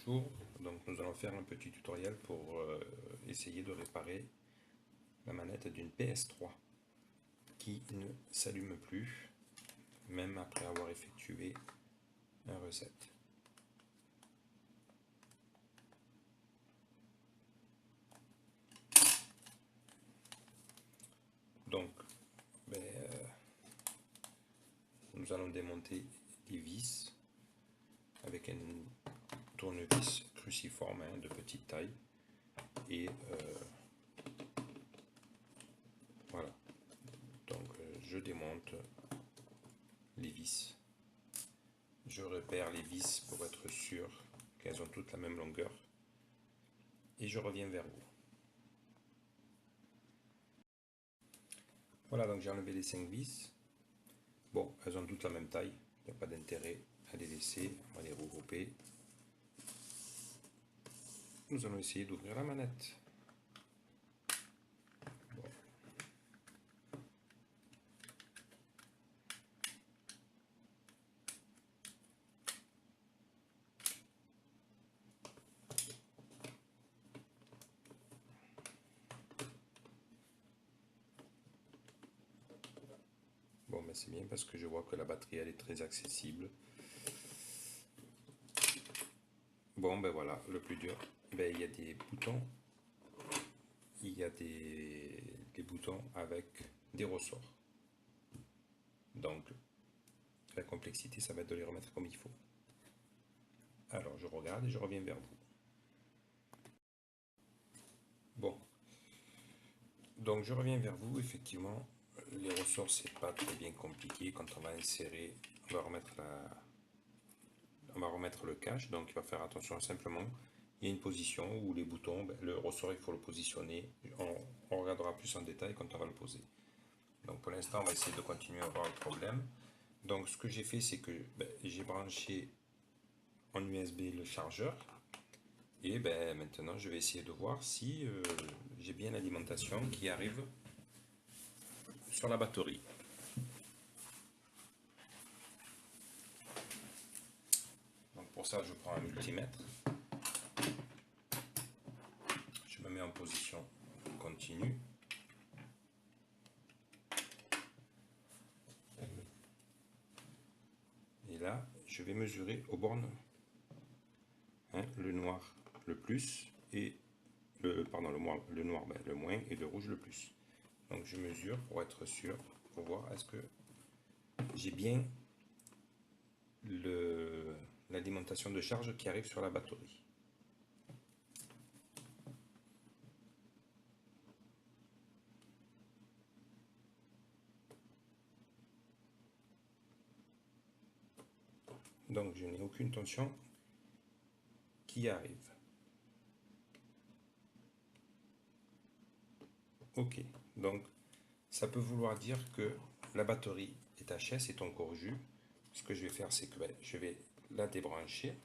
Bonjour, donc nous allons faire un petit tutoriel pour essayer de réparer la manette d'une PS3 qui ne s'allume plus, même après avoir effectué un reset. Donc, nous allons démonter les vis avec un tournevis cruciforme de petite taille et voilà. Donc je démonte les vis. Je repère les vis pour être sûr qu'elles ont toutes la même longueur et je reviens vers vous. Voilà, donc j'ai enlevé les 5 vis. Bon, elles ont toutes la même taille, il n'y a pas d'intérêt à les laisser, on va les regrouper. Nous allons essayer d'ouvrir la manette. Bon, mais c'est bien parce que je vois que la batterie elle est très accessible. Bon, ben voilà, le plus dur, ben, il y a des boutons. Il y a des boutons avec des ressorts. Donc, la complexité, ça va être de les remettre comme il faut. Alors, je regarde et je reviens vers vous. Bon, donc je reviens vers vous. Effectivement, les ressorts, c'est pas très bien compliqué. Quand on va insérer, on va remettre le cache. Donc, il va faire attention simplement. Il y a une position où les boutons, le ressort, il faut le positionner. On regardera plus en détail quand on va le poser. Donc, pour l'instant, on va essayer de continuer à voir le problème. Donc, ce que j'ai fait, c'est que j'ai branché en USB le chargeur. Et maintenant, je vais essayer de voir si j'ai bien l'alimentation qui arrive sur la batterie. Donc pour ça, je prends un multimètre. Je me mets en position continue. Et là, je vais mesurer aux bornes le noir le plus et le noir le moins et le rouge le plus. Donc je mesure pour être sûr, pour voir est-ce que j'ai bien l'alimentation de charge qui arrive sur la batterie. Donc je n'ai aucune tension qui arrive. Ok, donc ça peut vouloir dire que la batterie est HS, est encore jus. Ce que je vais faire, c'est que je vais la débrancher.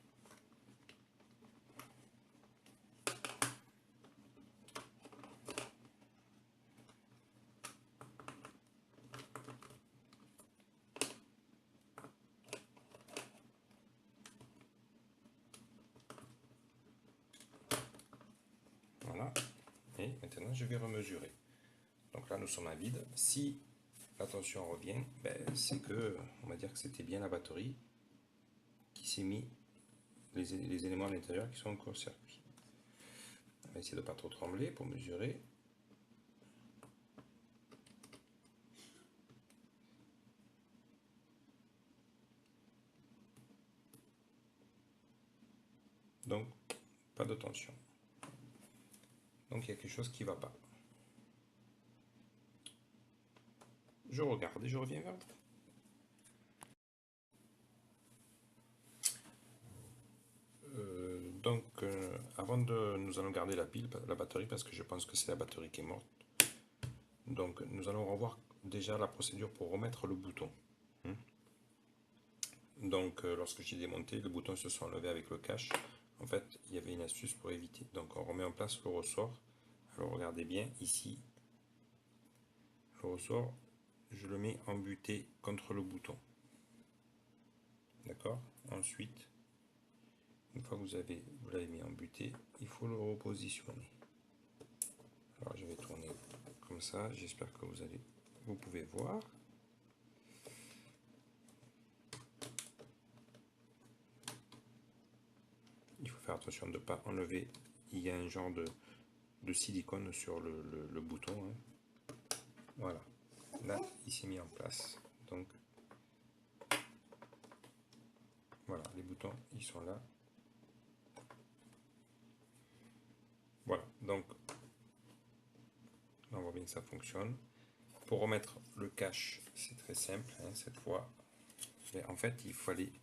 Voilà, et maintenant je vais remesurer. Donc là nous sommes à vide. Si la tension revient, c'est que, on va dire que c'était bien la batterie qui s'est mis les éléments à l'intérieur qui sont en court-circuit. On va essayer de ne pas trop trembler pour mesurer. Donc, pas de tension. Donc il y a quelque chose qui ne va pas. Je regarde et je reviens vers vous. Avant de... Nous allons garder la batterie, parce que je pense que c'est la batterie qui est morte. Donc, nous allons revoir déjà la procédure pour remettre le bouton. Donc, lorsque j'ai démonté, les boutons se sont enlevés avec le cache. En fait, il y avait une astuce pour éviter. Donc, on remet en place le ressort. Alors, regardez bien, ici, le ressort, je le mets embuté contre le bouton. D'accord? Ensuite, Une fois que vous l'avez mis en butée, il faut le repositionner. Alors je vais tourner comme ça, j'espère que vous pouvez voir. Il faut faire attention de ne pas enlever, il y a un genre de silicone sur le bouton. Hein. Voilà, là il s'est mis en place. Donc voilà, les boutons ils sont là. Voilà, donc on voit bien que ça fonctionne. Pour remettre le cache, c'est très simple, hein, cette fois. Mais en fait, il faut aller,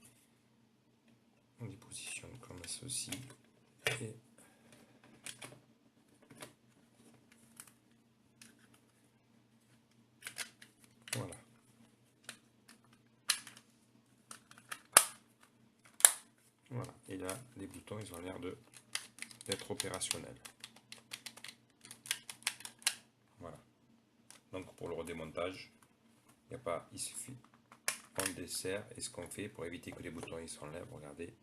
on les positionne comme ceci. Et voilà. Voilà. Et là, les boutons, ils ont l'air d'être opérationnels. Voilà. Donc pour le redémontage, il n'y a pas, il suffit, on desserre. Et ce qu'on fait pour éviter que les boutons ils s'enlèvent, regardez.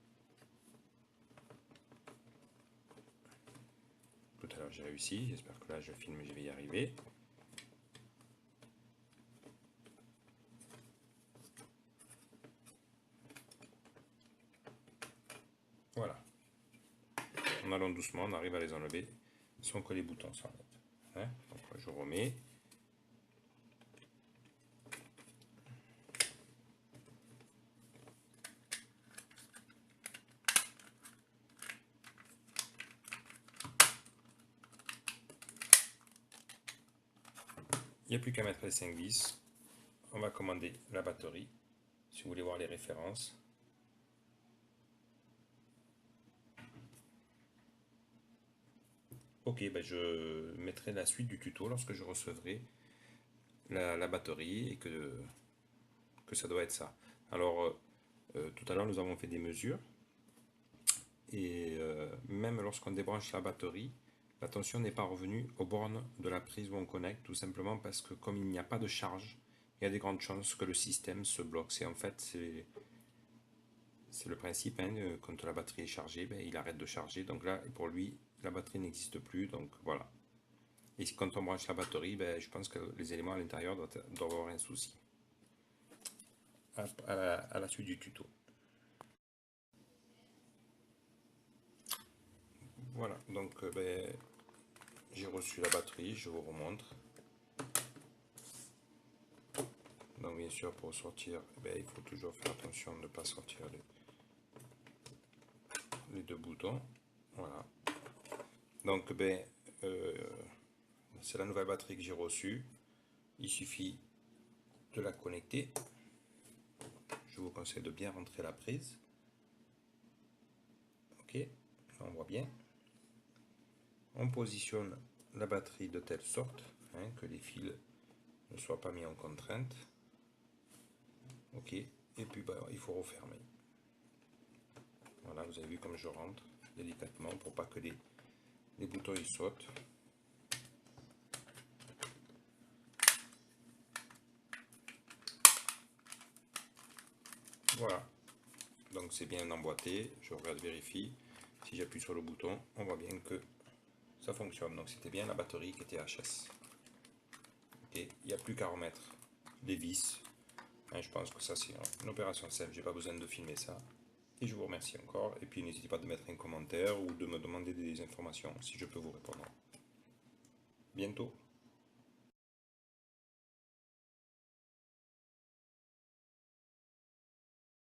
Tout à l'heure j'ai réussi, j'espère que là je filme, je vais y arriver. Voilà. En allant doucement, on arrive à les enlever sans que les boutons s'enlèvent. Hein, donc je remets. Il n'y a plus qu'à mettre les 5 vis. On va commander la batterie. Si vous voulez voir les références. Ok, ben je mettrai la suite du tuto lorsque je recevrai la batterie et que ça doit être ça. Alors, tout à l'heure, nous avons fait des mesures. Et même lorsqu'on débranche la batterie, la tension n'est pas revenue aux bornes de la prise où on connecte, tout simplement parce que comme il n'y a pas de charge, il y a des grandes chances que le système se bloque. C'est en fait, c'est le principe, hein, quand la batterie est chargée, ben, il arrête de charger. Donc là, pour lui, la batterie n'existe plus. Donc voilà. Et quand on branche la batterie, ben, je pense que les éléments à l'intérieur doivent avoir un souci. À la suite du tuto. Voilà, donc ben, j'ai reçu la batterie, je vous remontre. Donc bien sûr, pour sortir, ben, il faut toujours faire attention de ne pas sortir les deux boutons. Voilà. Donc ben, c'est la nouvelle batterie que j'ai reçue. Il suffit de la connecter. Je vous conseille de bien rentrer la prise. Ok, on voit bien. On positionne la batterie de telle sorte, hein, que les fils ne soient pas mis en contrainte. Ok, et puis bah, il faut refermer. Voilà, vous avez vu comme je rentre délicatement pour pas que les boutons ils sautent. Voilà, donc c'est bien emboîté. Je regarde, vérifie. Si j'appuie sur le bouton, on voit bien que ça fonctionne. Donc c'était bien la batterie qui était HS. Ok, il n'y a plus qu'à remettre les vis. Hein, je pense que ça c'est une opération simple, j'ai pas besoin de filmer ça. Et je vous remercie encore. Et puis n'hésitez pas de mettre un commentaire ou de me demander des informations si je peux vous répondre. Bientôt.